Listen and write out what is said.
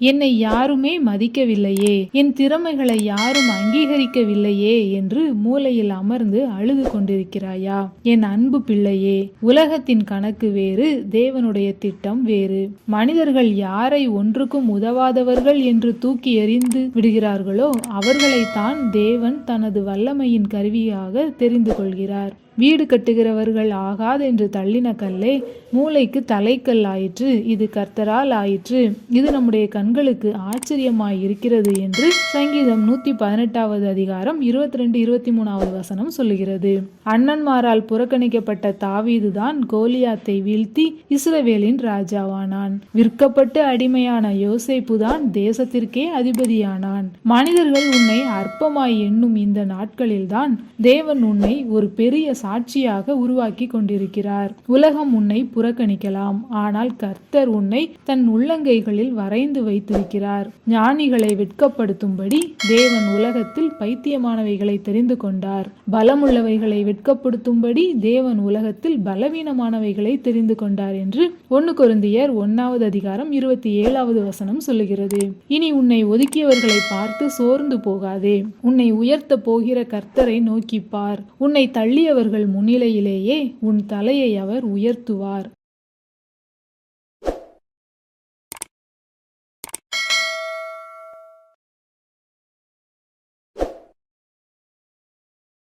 என்னை யாருமே மதிக்கவில்லையே, என் திறமைகளை யாரும் அங்கீகரிக்கவில்லையே என்று மூலையில் அமர்ந்து அழுது கொண்டிருக்கிறாயா? என் அன்பு பிள்ளையே, உலகத்தின் கணக்கு வேறு, தேவனுடைய திட்டம் வேறு. மனிதர்கள் யாரை ஒன்றுக்கும் உதவாதவர்கள் என்று தூக்கி எறிந்து விடுகிறார்களோ அவர்களைத்தான் தேவன் தனது வல்லமையின் கருவியாக தெரிந்து கொள்கிறார். வீடு கட்டுகிறவர்கள் ஆகாதென்று தள்ளின கல்லே மூளைக்கு தலைக்கல் ஆயிற்று, இது கர்த்தரால் ஆயிற்று, இது நம்முடைய கண்களுக்கு ஆச்சரியமாய் இருக்கிறது என்று சங்கீதம் 118 அதிகாரம் 22-23 வசனம் சொல்லுகிறது. அண்ணன்மாரால் புறக்கணிக்கப்பட்ட தாவீதுதான் கோலியாத்தை வீழ்த்தி இஸ்ரவேலின் ராஜாவானான். விற்கப்பட்டு அடிமையான யோசேப்பு தான் தேசத்திற்கே அதிபதியானான். மனிதர்கள் உன்னை அற்பமாய் எண்ணும் இந்த நாட்களில்தான் தேவன் உன்னை ஒரு பெரிய சாட்சியாக உருவாக்கி கொண்டிருக்கிறார். உலகம் உன்னை புறக்கணிக்கலாம், ஆனால் கர்த்தர் உன்னை தன் உள்ளங்கைகளில் வரைந்து வைத்திருக்கிறார். ஞானிகளை வெட்கப்படுத்தும்படி தேவன் உலகத்தில் பைத்தியமானவைகளை தெரிந்து கொண்டார். பலமுள்ளவைகளை வெட்கப்படுத்தும்படி தேவன் உலகத்தில் பலவீனமானவைகளை தெரிந்து கொண்டார் என்று 1 கொரிந்தியர் 1 அதிகாரம் 27 வசனம் சொல்லுகிறது. இனி உன்னை ஒதுக்கியவர்களை பார்த்து சோர்ந்து போகாதே. உன்னை உயர்த்த போகிற கர்த்தரை நோக்கிப்பார். உன்னை தள்ளியவர்கள் முன்னிலையிலேயே உன் தலையை அவர் உயர்த்துவார்.